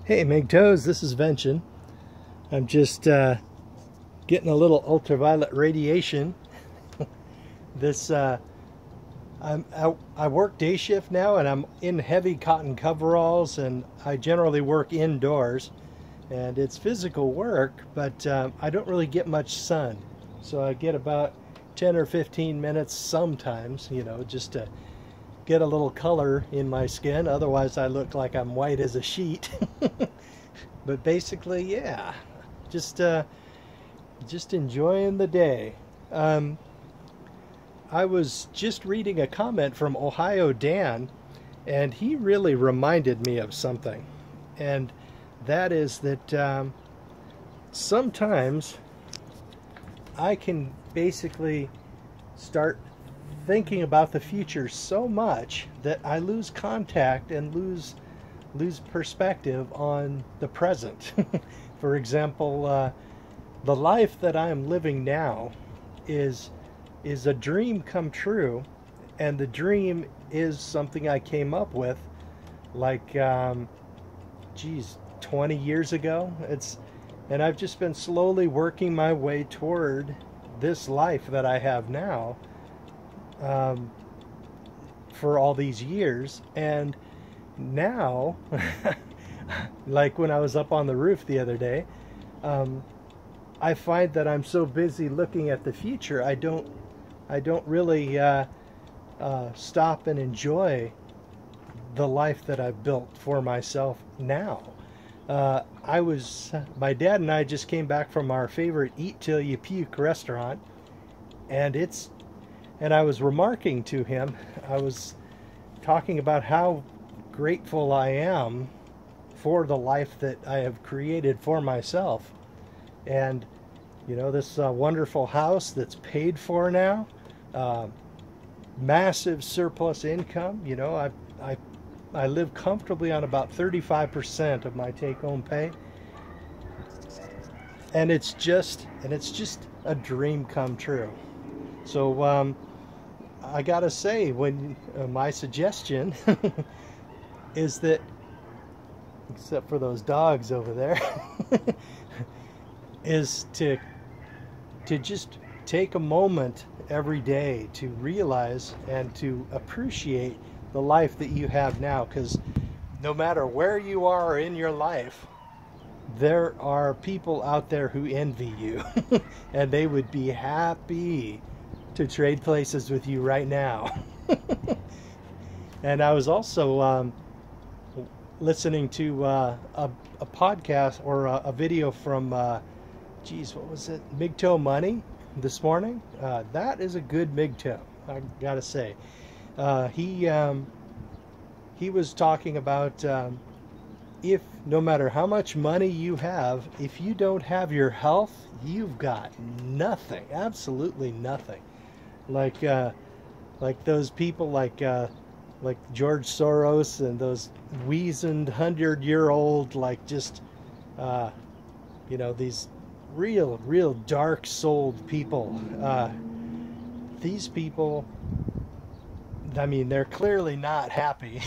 Hey MGTOWs, this is Vention. I'm just getting a little ultraviolet radiation. I work day shift now, and I'm in heavy cotton coveralls, and I generally work indoors, and it's physical work, but I don't really get much sun. So I get about 10 or 15 minutes sometimes, just to get a little color in my skin. Otherwise I look like I'm white as a sheet. But basically, yeah, just enjoying the day. I was just reading a comment from Ohio Dan, and he really reminded me of something, and that is that sometimes I can basically start thinking about the future so much that I lose contact and lose perspective on the present. For example, the life that I am living now is a dream come true, and the dream is something I came up with like 20 years ago. And I've just been slowly working my way toward this life that I have now for all these years. And now like when I was up on the roof the other day, I find that I'm so busy looking at the future, I don't really stop and enjoy the life that I've built for myself now. My dad and I just came back from our favorite Eat Till You Puke restaurant, and I was remarking to him, I was talking about how grateful I am for the life that I have created for myself. And this wonderful house that's paid for now, massive surplus income. I live comfortably on about 35% of my take-home pay, and it's just a dream come true. So I gotta say, when my suggestion is that, except for those dogs over there, is to just take a moment every day to realize and to appreciate the life that you have now, because no matter where you are in your life, there are people out there who envy you and they would be happy to trade places with you right now. And I was also listening to a podcast or a video from what was it, MGTOW Money this morning. That is a good MGTOW, I gotta say. He was talking about if no matter how much money you have, if you don't have your health, you've got nothing, absolutely nothing. Like those people like George Soros and those weazened 100-year-old, these real dark-souled people. These people, I mean, they're clearly not happy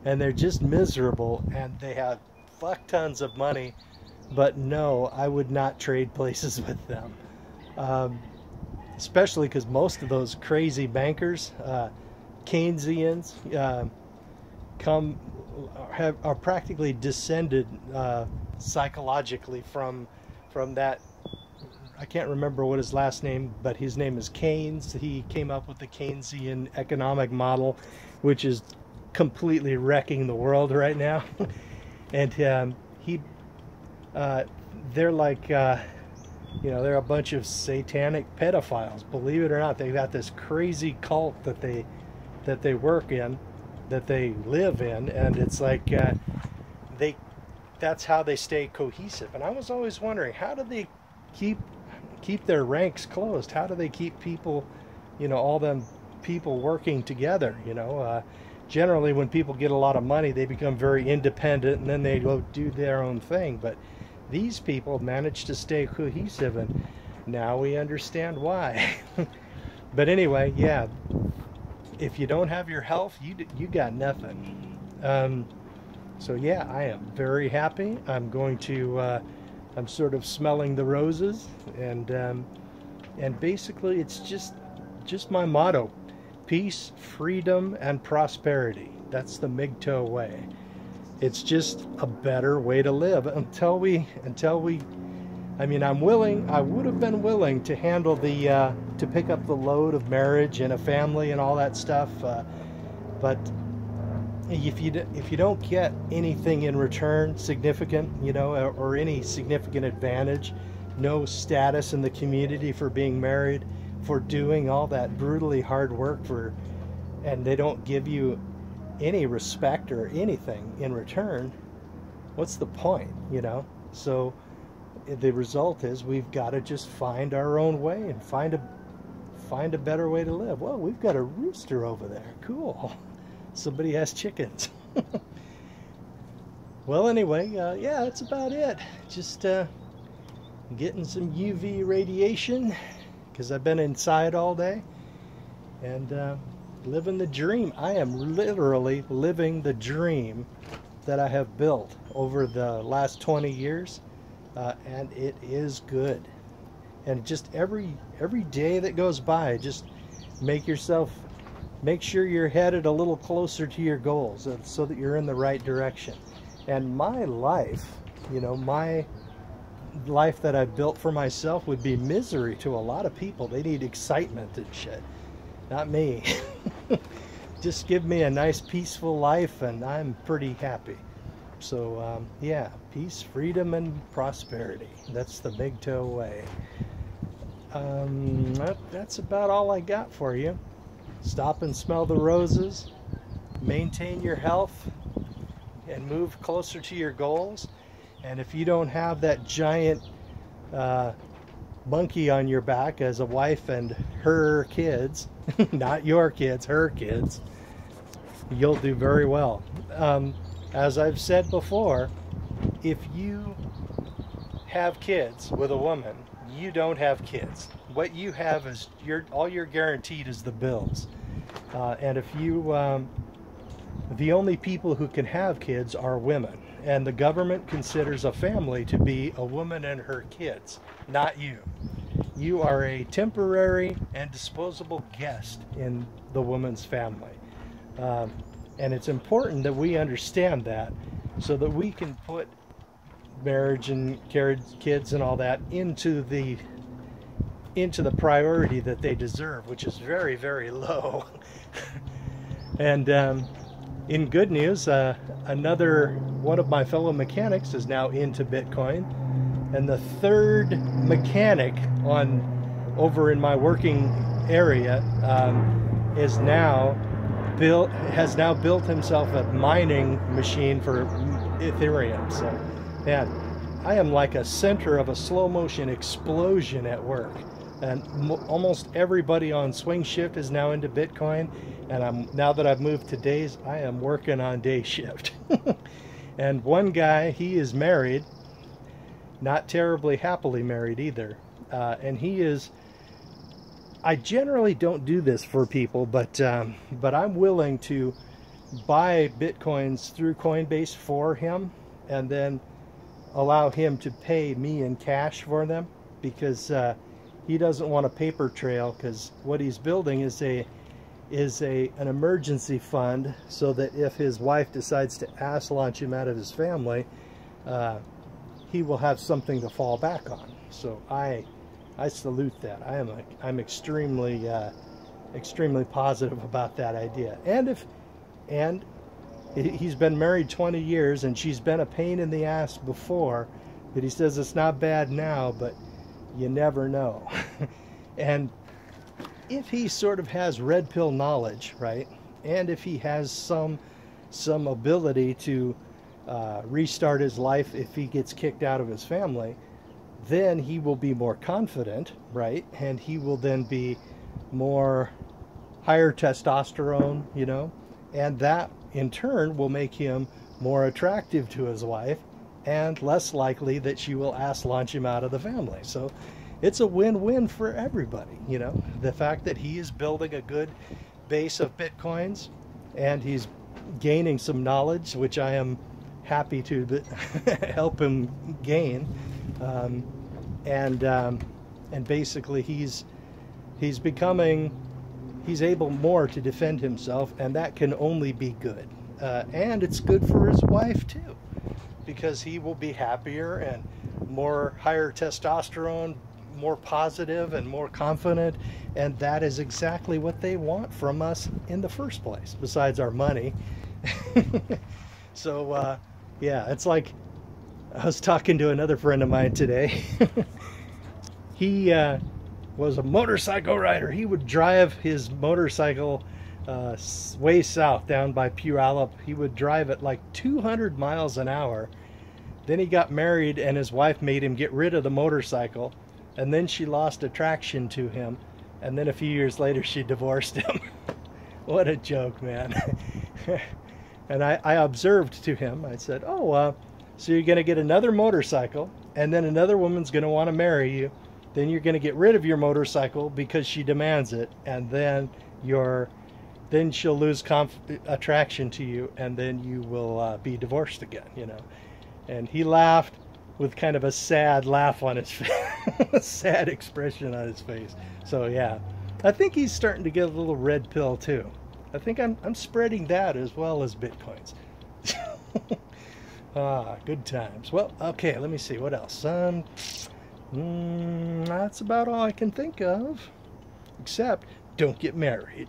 and they're just miserable, and they have fuck tons of money, but no, I would not trade places with them. Especially because most of those crazy bankers, Keynesians, are practically descended psychologically from that. I can't remember what his last name, but his name is Keynes. He came up with the Keynesian economic model, which is completely wrecking the world right now. And they're like, they're a bunch of satanic pedophiles. Believe it or not, they've got this crazy cult that they work in, that they live in, and it's like that's how they stay cohesive. And I was always wondering, how do they keep their ranks closed? How do they keep people, all them people working together? Generally when people get a lot of money, they become very independent and then they go do their own thing. But these people manage to stay cohesive, and now we understand why. But anyway, yeah, if you don't have your health, you got nothing. So yeah, I am very happy. I'm going to, I'm sort of smelling the roses, and basically it's just my motto: peace, freedom, and prosperity. That's the MGTOW way. It's just a better way to live until we, I mean, I would have been willing to handle to pick up the load of marriage and a family and all that stuff, but if you don't get anything in return significant, or any significant advantage, no status in the community for being married, for doing all that brutally hard work and they don't give you any respect or anything in return, what's the point, So the result is we've got to just find our own way and find a better way to live. Well, we've got a rooster over there. Cool. Somebody has chickens. Well, anyway, yeah, that's about it. Just getting some UV radiation because I've been inside all day, and living the dream. I am literally living the dream that I have built over the last 20 years, and it is good. And just every day that goes by, just make sure you're headed a little closer to your goals, so that you're in the right direction. And my life, my life that I've built for myself would be misery to a lot of people. They need excitement and shit. Not me. Just give me a nice peaceful life and I'm pretty happy. So yeah, peace, freedom, and prosperity. That's the MGTOW way. That's about all I got for you. Stop and smell the roses. Maintain your health and move closer to your goals. And if you don't have that giant monkey on your back as a wife and her kids, not your kids, her kids, you'll do very well. As I've said before, if you have kids with a woman, you don't have kids. What you have is all you're guaranteed is the bills. And if you, the only people who can have kids are women. And the government considers a family to be a woman and her kids, not you. You are a temporary and disposable guest in the woman's family. And it's important that we understand that, so that we can put marriage and kids and all that into the priority that they deserve, which is very, very low. And in good news, another one of my fellow mechanics is now into Bitcoin, and the third mechanic over in my working area has now built himself a mining machine for Ethereum. So, man, I am like a center of a slow motion explosion at work, and almost everybody on swing shift is now into Bitcoin. And now that I've moved to days, I am working on day shift. And one guy, he is married, not terribly happily married either. And he is, I generally don't do this for people, but I'm willing to buy Bitcoins through Coinbase for him and then allow him to pay me in cash for them, because he doesn't want a paper trail, because what he's building is an emergency fund, so that if his wife decides to ass launch him out of his family, he will have something to fall back on. So I salute that. I'm extremely positive about that idea. And he's been married 20 years, and she's been a pain in the ass before, but he says it's not bad now, but you never know. And if he sort of has red pill knowledge, right, and if he has some ability to restart his life if he gets kicked out of his family, then he will be more confident, right, and he will then be more higher testosterone, and that in turn will make him more attractive to his wife and less likely that she will ass launch him out of the family. So it's a win-win for everybody, the fact that he is building a good base of Bitcoins and he's gaining some knowledge, which I am happy to help him gain. And basically he's able more to defend himself, and that can only be good. And it's good for his wife too, because he will be happier and more higher testosterone, more positive and more confident, and that is exactly what they want from us in the first place, besides our money. So yeah, it's like, I was talking to another friend of mine today. He was a motorcycle rider. He would drive his motorcycle way south down by Puyallup. He would drive at like 200 miles an hour. Then he got married and his wife made him get rid of the motorcycle, and then she lost attraction to him, and then a few years later she divorced him. What a joke, man. And I observed to him, I said, oh, so you're going to get another motorcycle, and then another woman's going to want to marry you. Then you're going to get rid of your motorcycle because she demands it, and then she'll lose attraction to you, and then you will be divorced again, you know. And he laughed with kind of a sad laugh on his face, a sad expression on his face. So yeah, I think he's starting to get a little red pill too. I think I'm spreading that as well as Bitcoins. Good times. Well, okay, let me see what else. That's about all I can think of, except don't get married.